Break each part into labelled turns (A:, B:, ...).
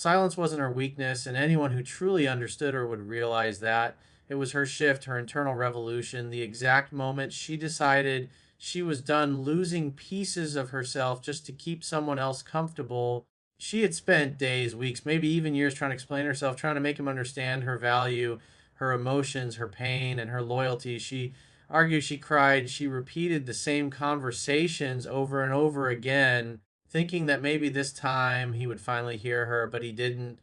A: Silence wasn't her weakness, and anyone who truly understood her would realize that. It was her shift, her internal revolution, the exact moment she decided she was done losing pieces of herself just to keep someone else comfortable. She had spent days, weeks, maybe even years trying to explain herself, trying to make him understand her value, her emotions, her pain, and her loyalty. She argued, she cried, she repeated the same conversations over and over again, thinking that maybe this time he would finally hear her, but he didn't.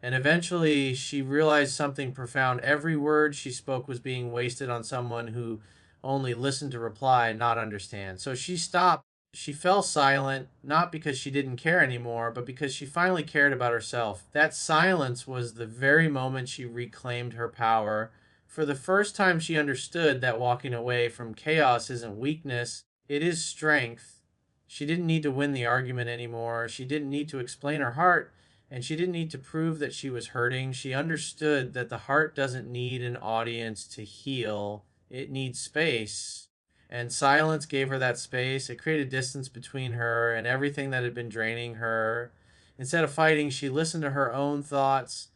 A: And eventually she realized something profound. Every word she spoke was being wasted on someone who only listened to reply, not understand. So she stopped. She fell silent, not because she didn't care anymore, but because she finally cared about herself. That silence was the very moment she reclaimed her power. For the first time, she understood that walking away from chaos isn't weakness, it is strength. She didn't need to win the argument anymore. She didn't need to explain her heart, and she didn't need to prove that she was hurting. She understood that the heart doesn't need an audience to heal, it needs space. And silence gave her that space. It created distance between her and everything that had been draining her. Instead of fighting, she listened to her own thoughts.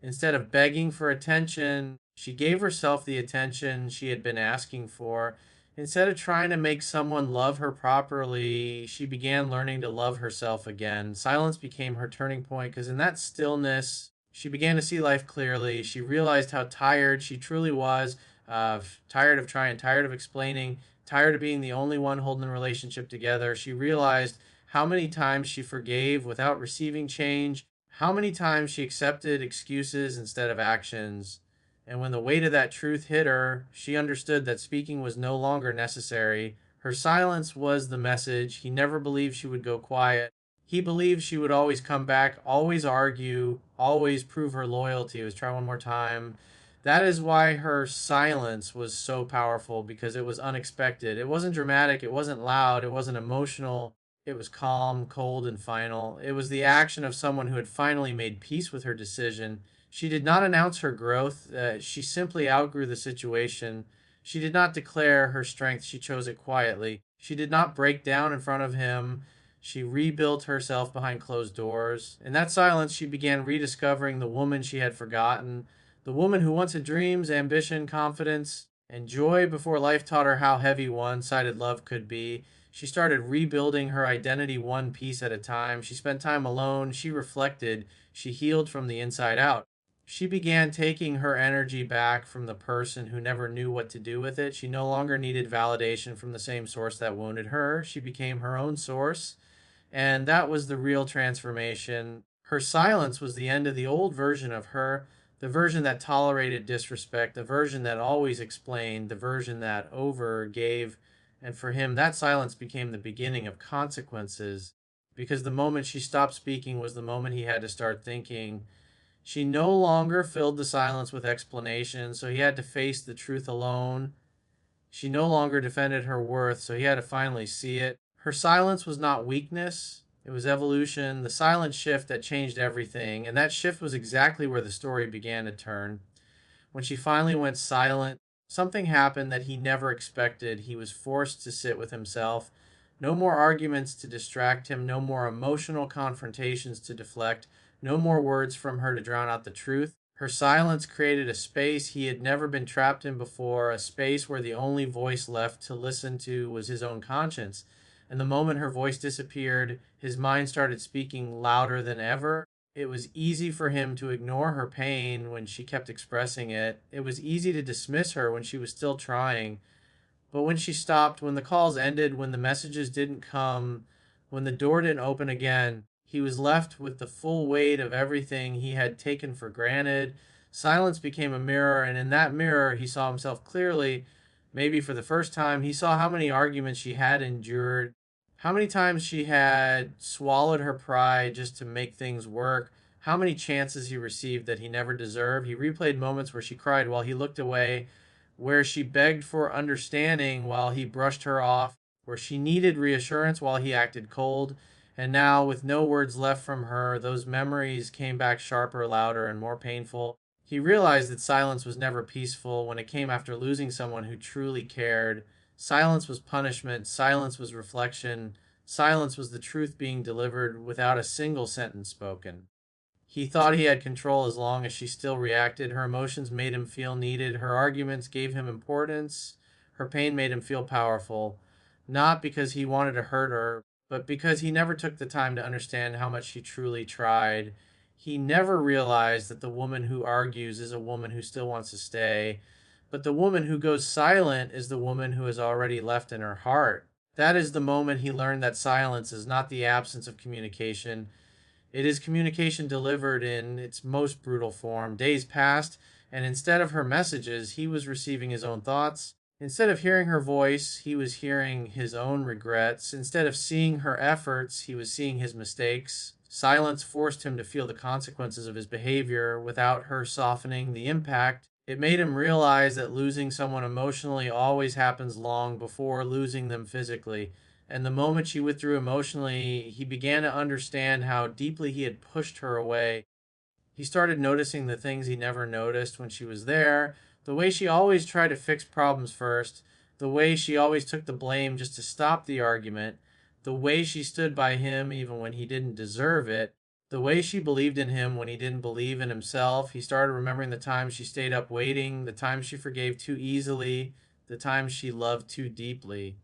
A: Instead of begging for attention, she gave herself the attention she had been asking for. Instead of trying to make someone love her properly, she began learning to love herself again. Silence became her turning point because in that stillness, she began to see life clearly. She realized how tired she truly was, tired of trying, tired of explaining, tired of being the only one holding the relationship together. She realized how many times she forgave without receiving change, how many times she accepted excuses instead of actions. And when the weight of that truth hit her, she understood that speaking was no longer necessary. Her silence was the message. He never believed she would go quiet. He believed she would always come back, always argue, always prove her loyalty. Let's try one more time. That is why her silence was so powerful, because it was unexpected. It wasn't dramatic, it wasn't loud, it wasn't emotional. It was calm, cold, and final. It was the action of someone who had finally made peace with her decision. She did not announce her growth, she simply outgrew the situation. She did not declare her strength, she chose it quietly. She did not break down in front of him, she rebuilt herself behind closed doors. In that silence, she began rediscovering the woman she had forgotten, the woman who once had dreams, ambition, confidence, and joy before life taught her how heavy one sided love could be. She started rebuilding her identity one piece at a time. She spent time alone. She reflected. She healed from the inside out. She began taking her energy back from the person who never knew what to do with it. She no longer needed validation from the same source that wounded her. She became her own source. And that was the real transformation. Her silence was the end of the old version of her, the version that tolerated disrespect, the version that always explained, the version that overgave. And for him, that silence became the beginning of consequences, because the moment she stopped speaking was the moment he had to start thinking. She no longer filled the silence with explanations, so he had to face the truth alone. She no longer defended her worth, so he had to finally see it. Her silence was not weakness, it was evolution, the silent shift that changed everything. And that shift was exactly where the story began to turn. When she finally went silent, something happened that he never expected. He was forced to sit with himself. No more arguments to distract him, no more emotional confrontations to deflect, no more words from her to drown out the truth. Her silence created a space he had never been trapped in before, a space where the only voice left to listen to was his own conscience. And the moment her voice disappeared, his mind started speaking louder than ever. It was easy for him to ignore her pain when she kept expressing it. It was easy to dismiss her when she was still trying. But when she stopped, when the calls ended, when the messages didn't come, when the door didn't open again, he was left with the full weight of everything he had taken for granted. Silence became a mirror, and in that mirror, he saw himself clearly. Maybe for the first time, he saw how many arguments she had endured, how many times she had swallowed her pride just to make things work, how many chances he received that he never deserved. He replayed moments where she cried while he looked away, where she begged for understanding while he brushed her off, where she needed reassurance while he acted cold. And now, with no words left from her, those memories came back sharper, louder, and more painful. He realized that silence was never peaceful when it came after losing someone who truly cared. Silence was punishment, silence was reflection, silence was the truth being delivered without a single sentence spoken. He thought he had control as long as she still reacted. Her emotions made him feel needed. Her arguments gave him importance. Her pain made him feel powerful. Not because he wanted to hurt her, but because he never took the time to understand how much she truly tried. He never realized that the woman who argues is a woman who still wants to stay, but the woman who goes silent is the woman who has already left in her heart. That is the moment he learned that silence is not the absence of communication. It is communication delivered in its most brutal form. Days passed, and instead of her messages, he was receiving his own thoughts. Instead of hearing her voice, he was hearing his own regrets. Instead of seeing her efforts, he was seeing his mistakes. Silence forced him to feel the consequences of his behavior without her softening the impact. It made him realize that losing someone emotionally always happens long before losing them physically. And the moment she withdrew emotionally, he began to understand how deeply he had pushed her away. He started noticing the things he never noticed when she was there, the way she always tried to fix problems first, the way she always took the blame just to stop the argument, the way she stood by him even when he didn't deserve it, the way she believed in him when he didn't believe in himself. He started remembering the times she stayed up waiting, the times she forgave too easily, the times she loved too deeply.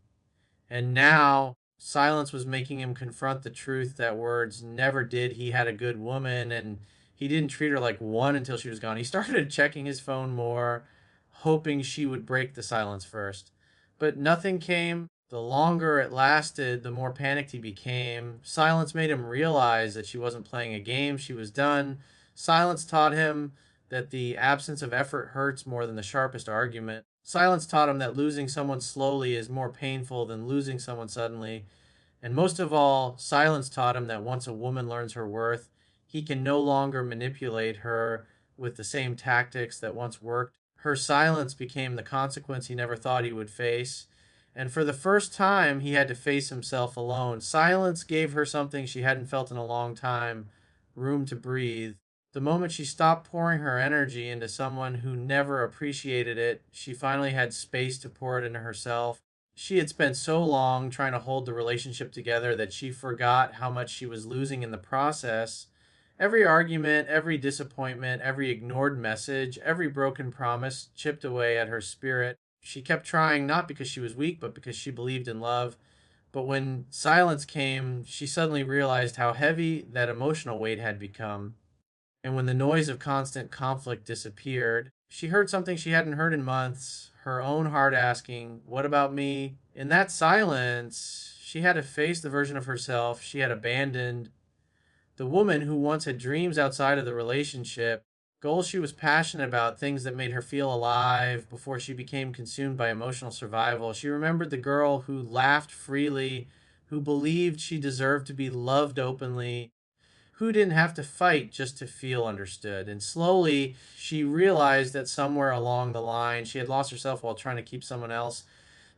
A: And now silence was making him confront the truth that words never did. He had a good woman and he didn't treat her like one until she was gone. He started checking his phone more, hoping she would break the silence first. But nothing came. The longer it lasted, the more panicked he became. Silence made him realize that she wasn't playing a game, she was done. Silence taught him that the absence of effort hurts more than the sharpest argument. Silence taught him that losing someone slowly is more painful than losing someone suddenly. And most of all, silence taught him that once a woman learns her worth, he can no longer manipulate her with the same tactics that once worked. Her silence became the consequence he never thought he would face. And for the first time, he had to face himself alone. Silence gave her something she hadn't felt in a long time: room to breathe. The moment she stopped pouring her energy into someone who never appreciated it, she finally had space to pour it into herself. She had spent so long trying to hold the relationship together that she forgot how much she was losing in the process. Every argument, every disappointment, every ignored message, every broken promise chipped away at her spirit. She kept trying not because she was weak, but because she believed in love. But when silence came, she suddenly realized how heavy that emotional weight had become. And when the noise of constant conflict disappeared, she heard something she hadn't heard in months, her own heart asking, "What about me?" In that silence, she had to face the version of herself she had abandoned, the woman who once had dreams outside of the relationship, goals she was passionate about, things that made her feel alive before she became consumed by emotional survival. She remembered the girl who laughed freely, who believed she deserved to be loved openly, who didn't have to fight just to feel understood. And slowly, she realized that somewhere along the line, she had lost herself while trying to keep someone else.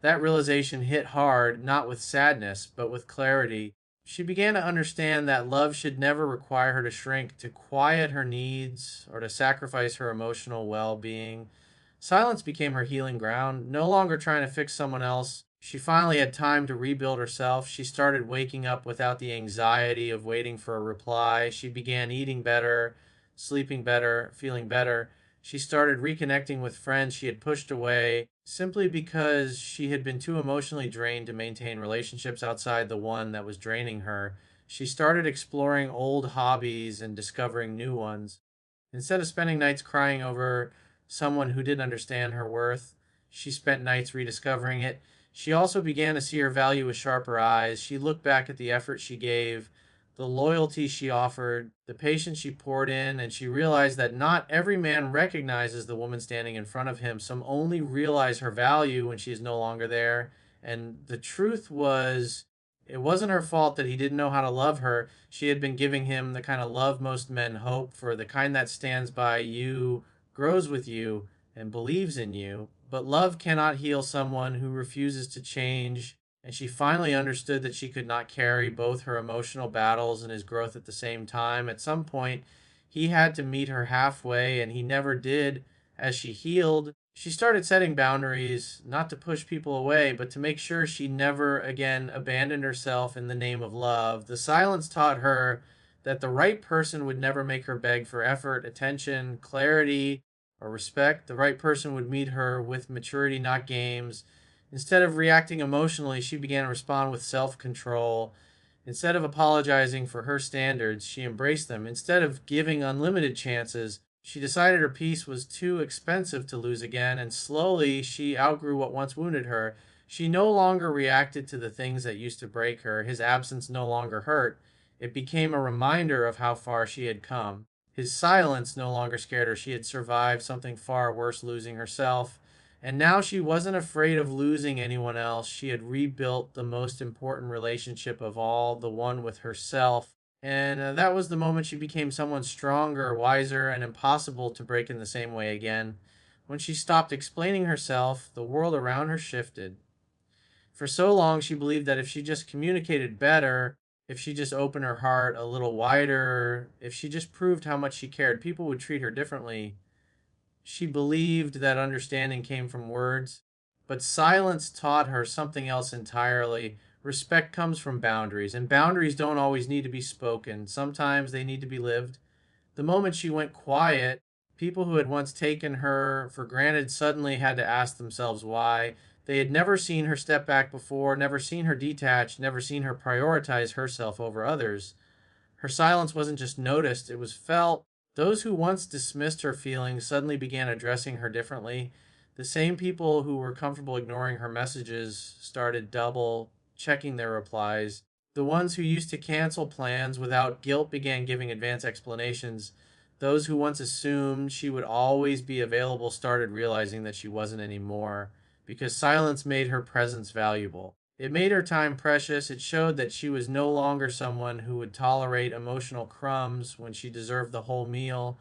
A: That realization hit hard, not with sadness, but with clarity. She began to understand that love should never require her to shrink, to quiet her needs, or to sacrifice her emotional well being. Silence became her healing ground. No longer trying to fix someone else, she finally had time to rebuild herself. She started waking up without the anxiety of waiting for a reply. She began eating better, sleeping better, feeling better. She started reconnecting with friends she had pushed away simply because she had been too emotionally drained to maintain relationships outside the one that was draining her. She started exploring old hobbies and discovering new ones. Instead of spending nights crying over someone who didn't understand her worth, she spent nights rediscovering it. She also began to see her value with sharper eyes. She looked back at the effort she gave, the loyalty she offered, the patience she poured in, and she realized that not every man recognizes the woman standing in front of him. Some only realize her value when she is no longer there. And the truth was, it wasn't her fault that he didn't know how to love her. She had been giving him the kind of love most men hope for, the kind that stands by you, grows with you, and believes in you. But love cannot heal someone who refuses to change. And she finally understood that she could not carry both her emotional battles and his growth at the same time. At some point, he had to meet her halfway, and he never did. As she healed, she started setting boundaries, not to push people away, but to make sure she never again abandoned herself in the name of love. The silence taught her that the right person would never make her beg for effort, attention, clarity, or respect. The right person would meet her with maturity, not games. Instead of reacting emotionally, she began to respond with self control. Instead of apologizing for her standards, she embraced them. Instead of giving unlimited chances, she decided her peace was too expensive to lose again, and slowly she outgrew what once wounded her. She no longer reacted to the things that used to break her. His absence no longer hurt. It became a reminder of how far she had come. His silence no longer scared her. She had survived something far worse, losing herself. And now she wasn't afraid of losing anyone else. She had rebuilt the most important relationship of all, the one with herself. And that was the moment she became someone stronger, wiser, and impossible to break in the same way again. When she stopped explaining herself, the world around her shifted. For so long, she believed that if she just communicated better, if she just opened her heart a little wider, if she just proved how much she cared, people would treat her differently. She believed that understanding came from words, but silence taught her something else entirely. Respect comes from boundaries, and boundaries don't always need to be spoken. Sometimes they need to be lived. The moment she went quiet, people who had once taken her for granted suddenly had to ask themselves why. They had never seen her step back before, never seen her detach, never seen her prioritize herself over others. Her silence wasn't just noticed, it was felt. Those who once dismissed her feelings suddenly began addressing her differently. The same people who were comfortable ignoring her messages started double checking their replies. The ones who used to cancel plans without guilt began giving advance explanations. Those who once assumed she would always be available started realizing that she wasn't anymore, because silence made her presence valuable. It made her time precious. It showed that she was no longer someone who would tolerate emotional crumbs when she deserved the whole meal.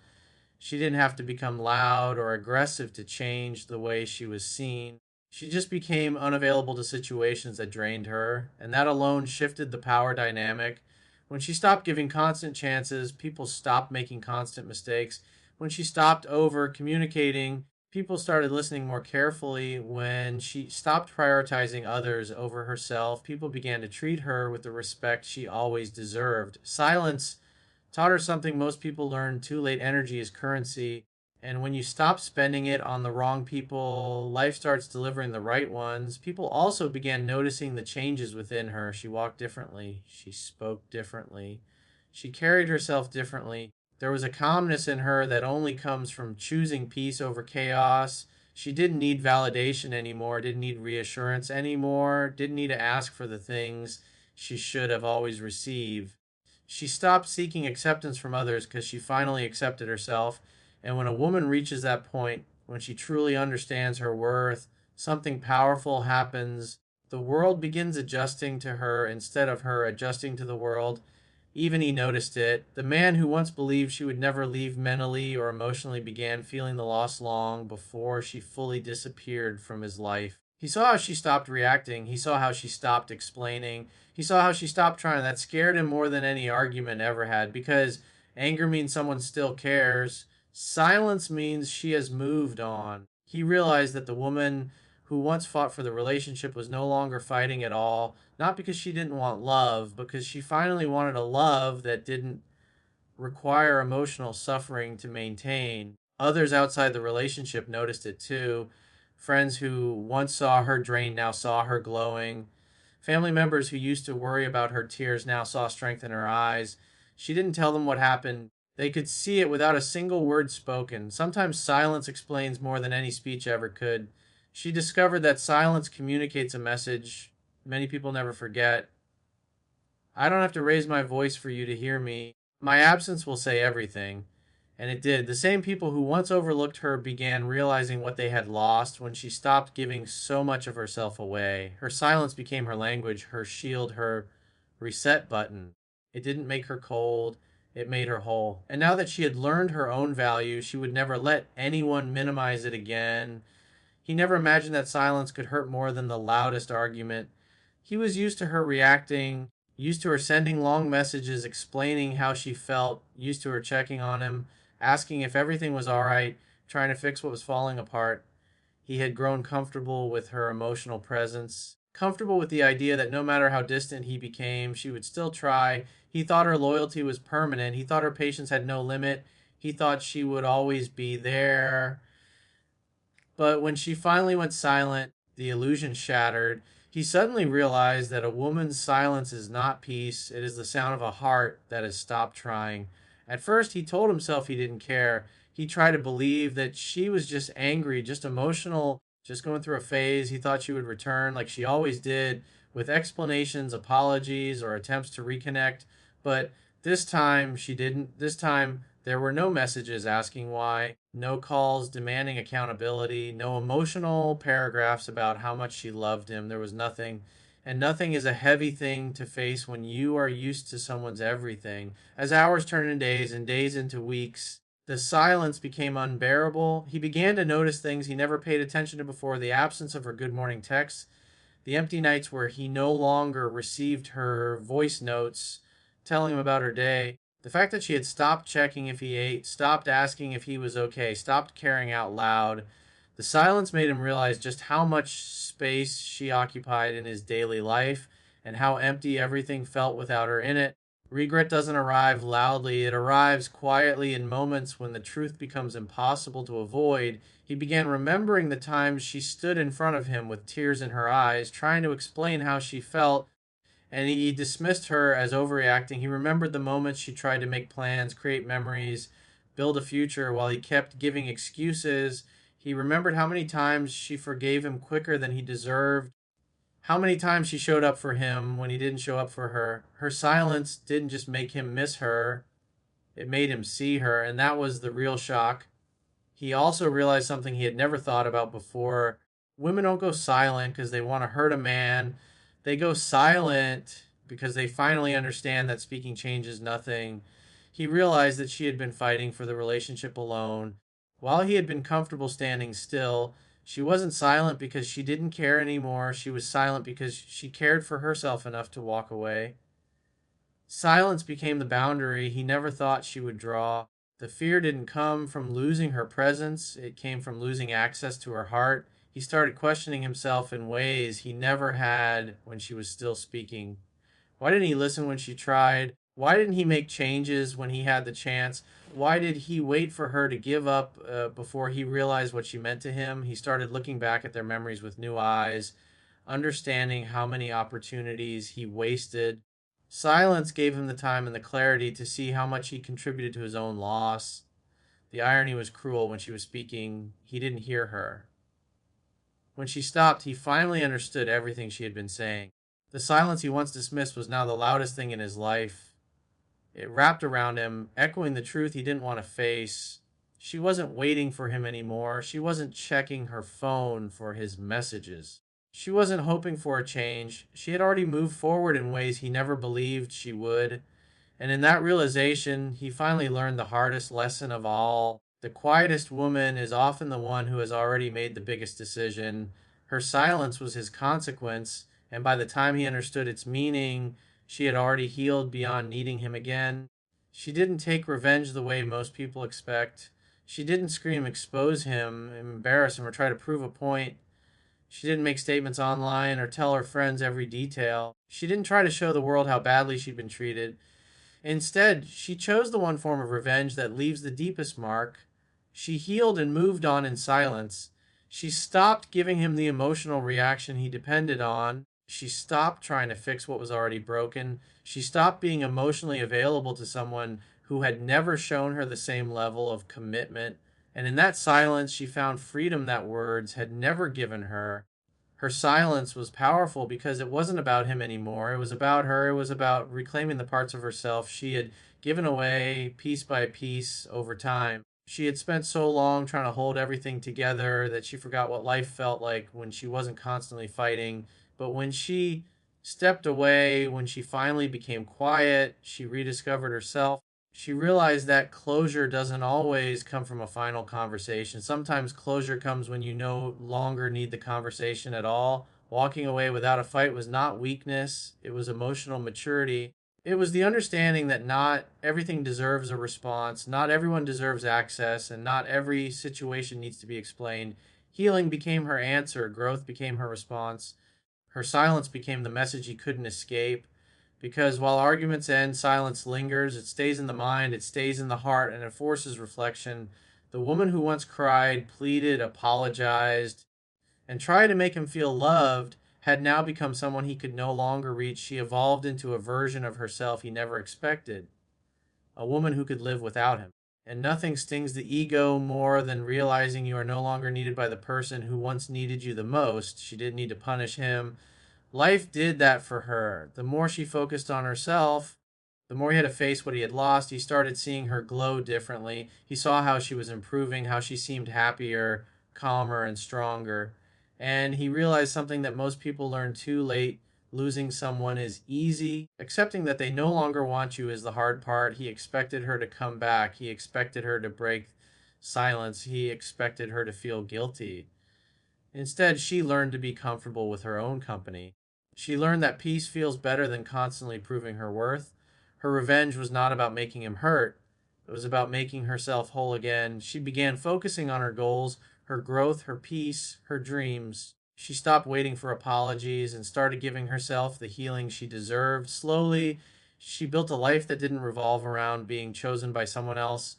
A: She didn't have to become loud or aggressive to change the way she was seen. She just became unavailable to situations that drained her, and that alone shifted the power dynamic. When she stopped giving constant chances, people stopped making constant mistakes. When she stopped over communicating, people started listening more carefully. When she stopped prioritizing others over herself, people began to treat her with the respect she always deserved. Silence taught her something most people learn too late: energy is currency. And when you stop spending it on the wrong people, life starts delivering the right ones. People also began noticing the changes within her. She walked differently. She spoke differently. She carried herself differently. There was a calmness in her that only comes from choosing peace over chaos. She didn't need validation anymore, didn't need reassurance anymore, didn't need to ask for the things she should have always received. She stopped seeking acceptance from others because she finally accepted herself. And when a woman reaches that point, when she truly understands her worth, something powerful happens. The world begins adjusting to her instead of her adjusting to the world. Even he noticed it. The man who once believed she would never leave mentally or emotionally began feeling the loss long before she fully disappeared from his life. He saw how she stopped reacting. He saw how she stopped explaining. He saw how she stopped trying. That scared him more than any argument ever had, because anger means someone still cares. Silence means she has moved on. He realized that the woman who once fought for the relationship was no longer fighting at all, not because she didn't want love, because she finally wanted a love that didn't require emotional suffering to maintain. Others outside the relationship noticed it too. Friends who once saw her drained now saw her glowing. Family members who used to worry about her tears now saw strength in her eyes. She didn't tell them what happened. They could see it without a single word spoken. Sometimes silence explains more than any speech ever could. She discovered that silence communicates a message many people never forget. I don't have to raise my voice for you to hear me. My absence will say everything. And it did. The same people who once overlooked her began realizing what they had lost when she stopped giving so much of herself away. Her silence became her language, her shield, her reset button. It didn't make her cold, it made her whole. And now that she had learned her own value, she would never let anyone minimize it again. He never imagined that silence could hurt more than the loudest argument. He was used to her reacting, used to her sending long messages explaining how she felt, used to her checking on him, asking if everything was all right, trying to fix what was falling apart. He had grown comfortable with her emotional presence, comfortable with the idea that no matter how distant he became, she would still try. He thought her loyalty was permanent. He thought her patience had no limit. He thought she would always be there. But when she finally went silent, the illusion shattered. He suddenly realized that a woman's silence is not peace, it is the sound of a heart that has stopped trying. At first, he told himself he didn't care. He tried to believe that she was just angry, just emotional, just going through a phase. He thought she would return like she always did, with explanations, apologies, or attempts to reconnect. But this time, she didn't. This time, there were no messages asking why, no calls demanding accountability, no emotional paragraphs about how much she loved him. There was nothing. And nothing is a heavy thing to face when you are used to someone's everything. As hours turned into days and days into weeks, the silence became unbearable. He began to notice things he never paid attention to before: the absence of her good morning texts, the empty nights where he no longer received her voice notes telling him about her day. The fact that she had stopped checking if he ate, stopped asking if he was okay, stopped caring out loud. The silence made him realize just how much space she occupied in his daily life and how empty everything felt without her in it. Regret doesn't arrive loudly, it arrives quietly in moments when the truth becomes impossible to avoid. He began remembering the times she stood in front of him with tears in her eyes, trying to explain how she felt, and he dismissed her as overreacting. He remembered the moments she tried to make plans, create memories, build a future while he kept giving excuses. He remembered how many times she forgave him quicker than he deserved, how many times she showed up for him when he didn't show up for her. Her silence didn't just make him miss her, it made him see her, and that was the real shock. He also realized something he had never thought about before. Women don't go silent because they want to hurt a man. They go silent because they finally understand that speaking changes nothing. He realized that she had been fighting for the relationship alone. While he had been comfortable standing still, she wasn't silent because she didn't care anymore. She was silent because she cared for herself enough to walk away. Silence became the boundary he never thought she would draw. The fear didn't come from losing her presence, it came from losing access to her heart. He started questioning himself in ways he never had when she was still speaking. Why didn't he listen when she tried? Why didn't he make changes when he had the chance? Why did he wait for her to give up before he realized what she meant to him? He started looking back at their memories with new eyes, understanding how many opportunities he wasted. Silence gave him the time and the clarity to see how much he contributed to his own loss. The irony was cruel. When she was speaking, he didn't hear her. When she stopped, he finally understood everything she had been saying. The silence he once dismissed was now the loudest thing in his life. It wrapped around him, echoing the truth he didn't want to face. She wasn't waiting for him anymore. She wasn't checking her phone for his messages. She wasn't hoping for a change. She had already moved forward in ways he never believed she would. And in that realization, he finally learned the hardest lesson of all. The quietest woman is often the one who has already made the biggest decision. Her silence was his consequence, and by the time he understood its meaning, she had already healed beyond needing him again. She didn't take revenge the way most people expect. She didn't scream, expose him, embarrass him, or try to prove a point. She didn't make statements online or tell her friends every detail. She didn't try to show the world how badly she'd been treated. Instead, she chose the one form of revenge that leaves the deepest mark. She healed and moved on in silence. She stopped giving him the emotional reaction he depended on. She stopped trying to fix what was already broken. She stopped being emotionally available to someone who had never shown her the same level of commitment. And in that silence, she found freedom that words had never given her. Her silence was powerful because it wasn't about him anymore. It was about her. It was about reclaiming the parts of herself she had given away piece by piece over time. She had spent so long trying to hold everything together that she forgot what life felt like when she wasn't constantly fighting. But when she stepped away, when she finally became quiet, she rediscovered herself. She realized that closure doesn't always come from a final conversation. Sometimes closure comes when you no longer need the conversation at all. Walking away without a fight was not weakness, it was emotional maturity. It was the understanding that not everything deserves a response, not everyone deserves access, and not every situation needs to be explained. Healing became her answer, growth became her response. Her silence became the message he couldn't escape. Because while arguments end, silence lingers. It stays in the mind, it stays in the heart, and it forces reflection. The woman who once cried, pleaded, apologized, and tried to make him feel loved had now become someone he could no longer reach. She evolved into a version of herself he never expected, a woman who could live without him. And nothing stings the ego more than realizing you are no longer needed by the person who once needed you the most. She didn't need to punish him. Life did that for her. The more she focused on herself, the more he had to face what he had lost. He started seeing her glow differently. He saw how she was improving, how she seemed happier, calmer, and stronger. And he realized something that most people learn too late: losing someone is easy. Accepting that they no longer want you is the hard part. He expected her to come back. He expected her to break silence. He expected her to feel guilty. Instead, she learned to be comfortable with her own company. She learned that peace feels better than constantly proving her worth. Her revenge was not about making him hurt, it was about making herself whole again. She began focusing on her goals, her growth, her peace, her dreams. She stopped waiting for apologies and started giving herself the healing she deserved. Slowly, she built a life that didn't revolve around being chosen by someone else.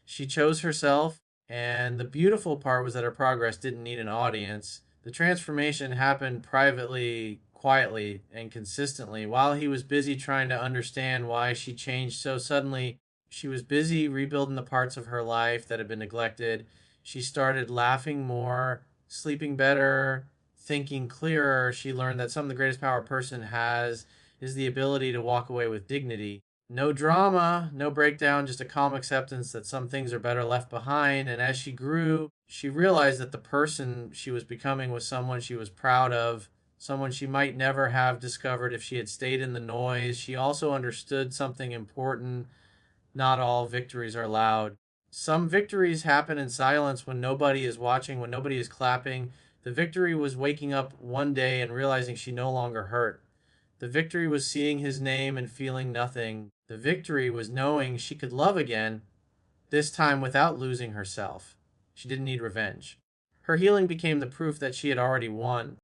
A: She chose herself, and the beautiful part was that her progress didn't need an audience. The transformation happened privately, quietly, and consistently. While he was busy trying to understand why she changed so suddenly, she was busy rebuilding the parts of her life that had been neglected. She started laughing more, sleeping better, thinking clearer. She learned that some of the greatest power a person has is the ability to walk away with dignity. No drama, no breakdown, just a calm acceptance that some things are better left behind. And as she grew, she realized that the person she was becoming was someone she was proud of, someone she might never have discovered if she had stayed in the noise. She also understood something important: not all victories are loud. Some victories happen in silence when nobody is watching, when nobody is clapping. The victory was waking up one day and realizing she no longer hurt. The victory was seeing his name and feeling nothing. The victory was knowing she could love again, this time without losing herself. She didn't need revenge. Her healing became the proof that she had already won.